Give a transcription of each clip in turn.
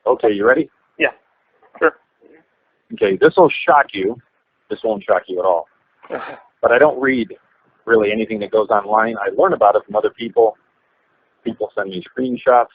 Okay, you ready? Yeah, sure. Okay, this will shock you. This won't shock you at all. But I don't read really anything that goes online. I learn about it from other people. People send me screenshots.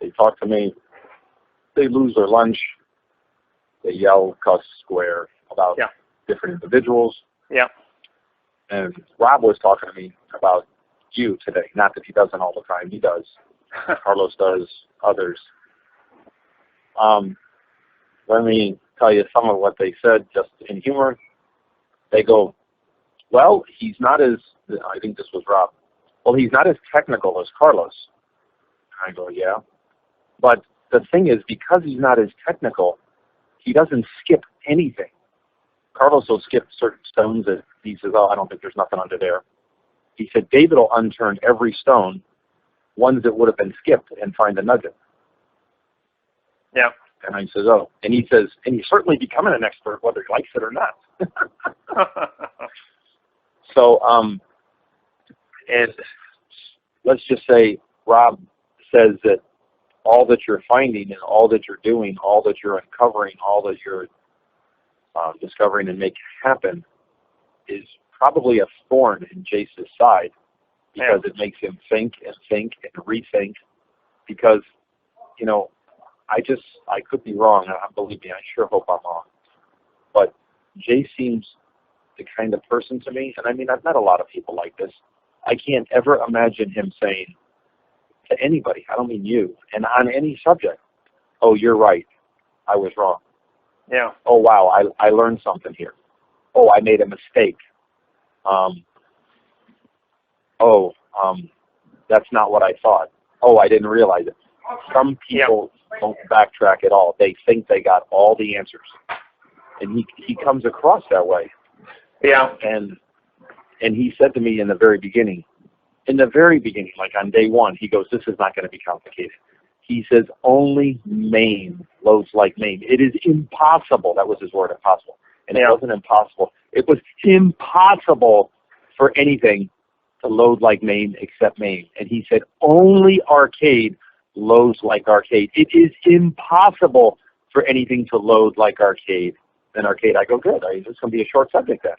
They talk to me. They lose their lunch. They yell, cuss, swear about different individuals. Yeah. And Rob was talking to me about you today. Not that he doesn't all the time. He does. Carlos does. Others. Let me tell you some of what they said just in humor. They go, well, he's not as, I think this was Rob, well, he's not as technical as Carlos. I go, yeah. But the thing is, because he's not as technical, he doesn't skip anything. Carlos will skip certain stones that he says, oh, I don't think there's nothing under there. He said David will unturn every stone, ones that would have been skipped, and find a nugget. Yeah. And I says, oh. And he says, and he's certainly becoming an expert whether he likes it or not. So, and let's just say Rob says that all that you're finding and all that you're doing, all that you're uncovering, all that you're discovering and making happen is probably a thorn in Jace's side because it makes him think and rethink because, you know, I could be wrong. Believe me, I sure hope I'm wrong. But Jace seems the kind of person to me, and I mean, I've met a lot of people like this. I can't ever imagine him saying to anybody, I don't mean you, and on any subject, oh, you're right, I was wrong. Yeah. Oh, wow, I learned something here. Oh, I made a mistake. That's not what I thought. Oh, I didn't realize it. Some people don't backtrack at all. They think they got all the answers. And he comes across that way. Yeah. And he said to me in the very beginning, like on day one, he goes, this is not going to be complicated. He says, only MAME loads like MAME. It is impossible. That was his word, impossible. And it wasn't impossible. It was impossible for anything to load like MAME except MAME. And he said, only arcade loads like arcade. It is impossible for anything to load like arcade. Then arcade, I go, good. This is going to be a short subject then.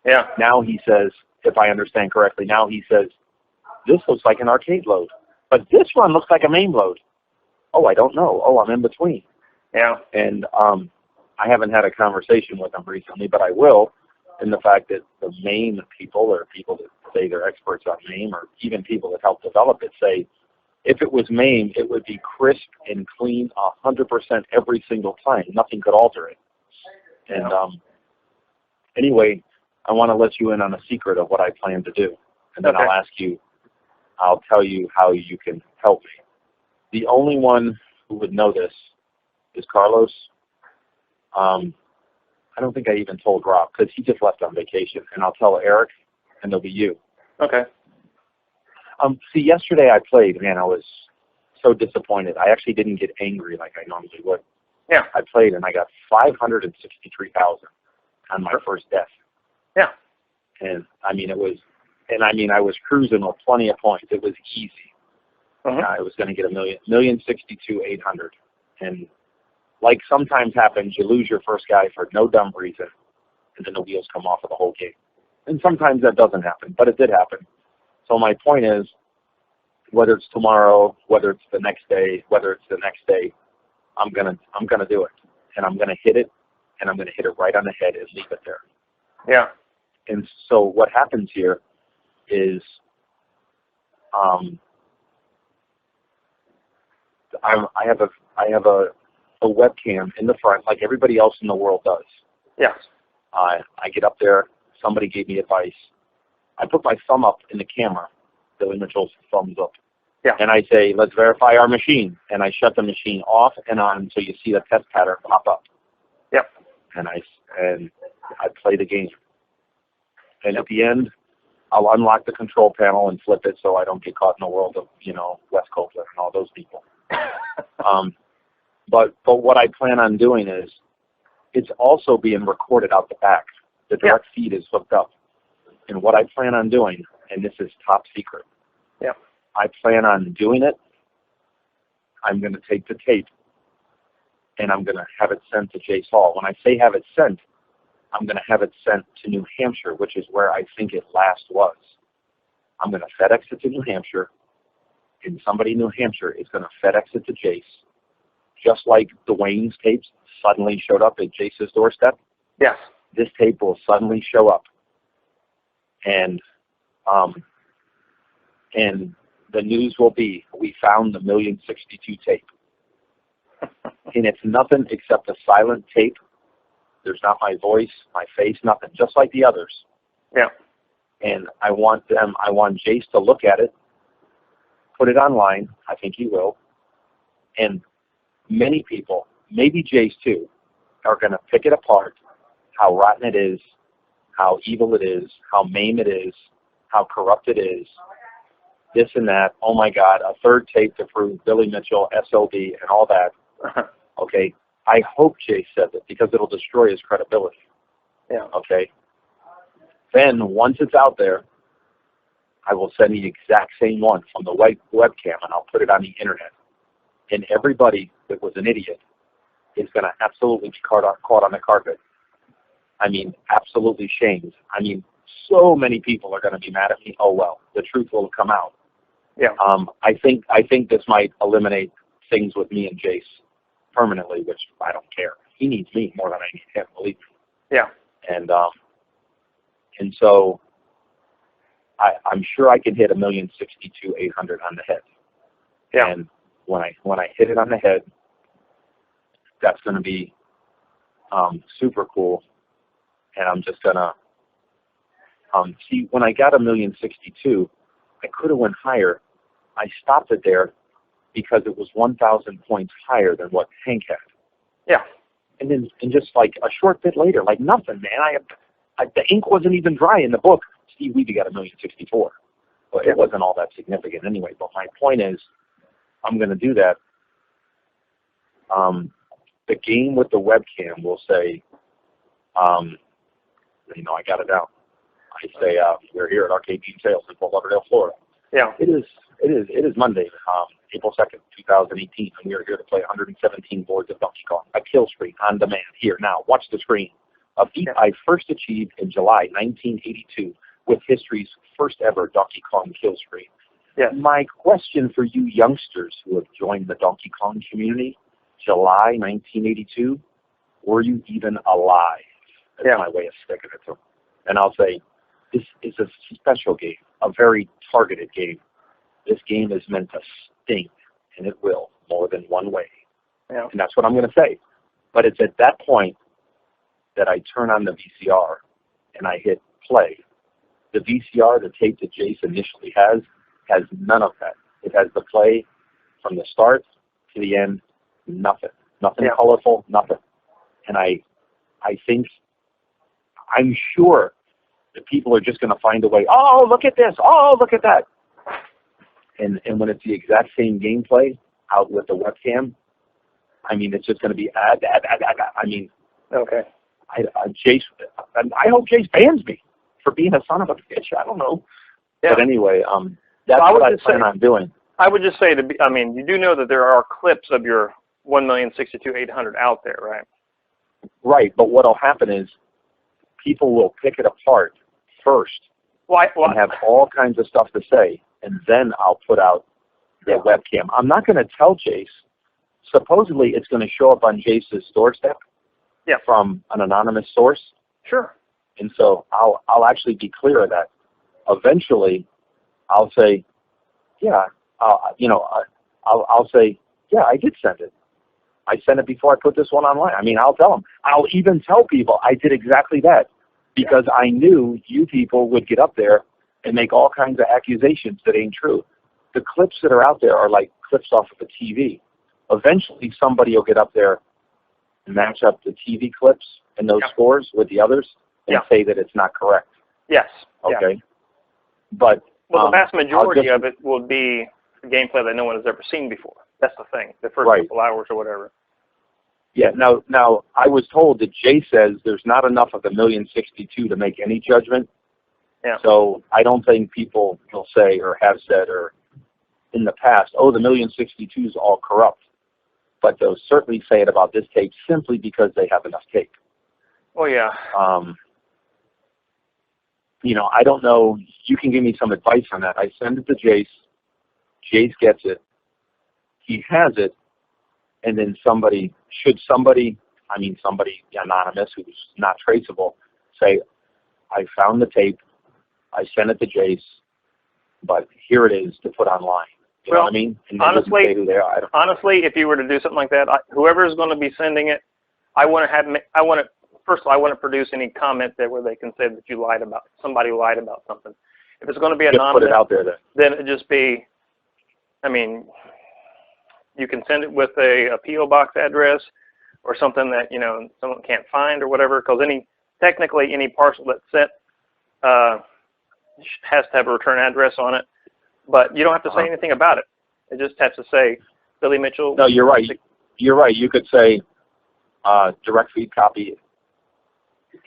Yeah. Now he says, if I understand correctly, now he says, this looks like an arcade load. But this one looks like a MAME load. Oh, I don't know. Oh, I'm in between. Yeah. And I haven't had a conversation with him recently, but I will, in the fact that the MAME people, or people that say they're experts on MAME, or even people that help develop it, say, if it was MAME, it would be crisp and clean 100% every single time. Nothing could alter it. And anyway, I want to let you in on a secret of what I plan to do. And then I'll tell you how you can help me. The only one who would know this is Carlos. I don't think I even told Rob because he just left on vacation. And I'll tell Eric, and there'll be you. Okay. See, yesterday I played. Man, I was so disappointed. I actually didn't get angry like I normally would. Yeah. I played, and I got 563,000 on my first death. Yeah. And I I was cruising with plenty of points. It was easy. I was going to get $1,062,800. And like sometimes happens, you lose your first guy for no dumb reason, and then the wheels come off of the whole game. And sometimes that doesn't happen, but it did happen. So my point is, whether it's tomorrow, whether it's the next day, I'm gonna do it, and I'm gonna hit it, and I'm gonna hit it right on the head and leave it there. Yeah. And so what happens here is, I have a webcam in the front, like everybody else in the world does. Yes. I get up there. Somebody gave me advice. I put my thumb up in the camera, Billy Mitchell's thumbs up. Yeah. And I say, let's verify our machine. And I shut the machine off and on so you see the test pattern pop up. Yep. And I play the game. And at the end, I'll unlock the control panel and flip it so I don't get caught in the world of, West Copeland and all those people. But what I plan on doing is, it's also being recorded out the back. The direct feed is hooked up. And what I plan on doing, and this is top secret, I plan on doing it I'm going to take the tape and I'm going to have it sent to Jace Hall. When I say have it sent, I'm going to have it sent to New Hampshire, which is where I think it last was. I'm going to FedEx it to New Hampshire, and somebody in New Hampshire is going to FedEx it to Jace, just like Dwayne's tapes suddenly showed up at Jace's doorstep. Yes. This tape will suddenly show up, and the news will be, we found the 1,000,062 tape. And it's nothing except a silent tape. There's not my voice, my face, nothing, just like the others. Yeah. And I want Jace to look at it, put it online. I think he will. And many people, maybe Jace too, are going to pick it apart, how rotten it is, how evil it is, how maim it is, how corrupt it is, this and that. Oh my God, a third tape to prove Billy Mitchell, SOB, and all that. Okay, I hope Jace said that because it'll destroy his credibility. Yeah. Okay. Then once it's out there, I will send the exact same one from the webcam, and I'll put it on the internet. And everybody that was an idiot is going to absolutely be caught on the carpet. I mean, absolutely shamed. I mean, so many people are going to be mad at me. Oh well, the truth will come out. Yeah. I think this might eliminate things with me and Jace permanently, which I don't care. He needs me more than I need him, believe me. Yeah. And so I'm sure I can hit 1,062,800 on the head. Yeah. And when I hit it on the head, that's going to be super cool. And I'm just gonna see, when I got 1,062,000, I could have went higher. I stopped it there because it was 1,000 points higher than what Hank had. Yeah. And then, just like a short bit later, like nothing, man. The ink wasn't even dry in the book. Steve Weeby got 1,064,000. But it wasn't all that significant anyway. But my point is, I'm going to do that. The game with the webcam will say, I got it down. I say, we're here at Arcade Game Sales in Fort Lauderdale, Florida. Yeah. It is Monday, April 2nd, 2018, and we are here to play 117 boards of Donkey Kong, a kill screen on demand. Here, now, watch the screen. A feat I first achieved in July 1982 with history's first ever Donkey Kong kill screen. Yes. My question for you youngsters who have joined the Donkey Kong community, July 1982, were you even alive? That's my way of sticking it to them. And I'll say, this is a special game, a very targeted game. This game is meant to sting, and it will, more than one way. Yeah. And that's what I'm going to say. But it's at that point that I turn on the VCR and I hit play. The VCR, the tape that Jace initially has none of that. It has the play from the start to the end, nothing. Nothing colorful, nothing. And I'm sure that people are just going to find a way, oh, look at this, oh, look at that. And when it's the exact same gameplay out with the webcam, I mean, it's just going to be I mean, okay. Jace, I hope Jace bans me for being a son of a bitch. I don't know. Yeah. But anyway, that's what I plan on doing. I would just say, you do know that there are clips of your 1,062,800 out there, right? Right, but what will happen is people will pick it apart first and have all kinds of stuff to say, and then I'll put out the webcam. I'm not going to tell Jace. Supposedly, it's going to show up on Jace's doorstep from an anonymous source. Sure. And so I'll actually be clear of that. Eventually, I'll say, I'll say, I did send it. I sent it before I put this one online. I mean, I'll tell them. I'll even tell people I did exactly that because I knew you people would get up there and make all kinds of accusations that ain't true. The clips that are out there are like clips off of a TV. Eventually, somebody will get up there and match up the TV clips and those scores with the others and say that it's not correct. Yes. Okay. Yeah. But the vast majority of it will be gameplay that no one has ever seen before. That's the thing. The first couple hours or whatever. Yeah. Now I was told that Jay says there's not enough of the 1,062,000 to make any judgment. Yeah. So I don't think people will say or have said or in the past, oh, the 1,062 is all corrupt. But they'll certainly say it about this tape simply because they have enough tape. Oh, yeah. You know, I don't know. You can give me some advice on that. I send it to Jace. Jace gets it. He has it. And then somebody anonymous who's not traceable, say, I found the tape. I sent it to Jace, but here it is to put online. You know what I mean? And honestly, say who they are. Honestly, if you were to do something like that, whoever is going to be sending it, first of all, I want to produce any comment there where they can say that somebody lied about something. If it's going to be anonymous, put it out there then it just be, I mean, you can send it with a P.O. box address or something that, you know, someone can't find or whatever, because technically any parcel that's sent has to have a return address on it, but you don't have to say anything about it. It just has to say Billy Mitchell. No, you're right. You're right. You could say direct feed copy of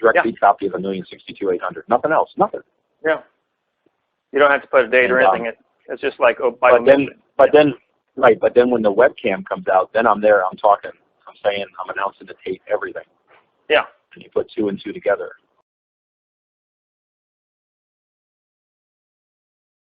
1,062,800. Nothing else. Nothing. Yeah. You don't have to put a date or anything. It's just like, oh, by But then when the webcam comes out, then I'm there. I'm talking. I'm saying, I'm announcing the tape, everything. Yeah. And you put 2 and 2 together.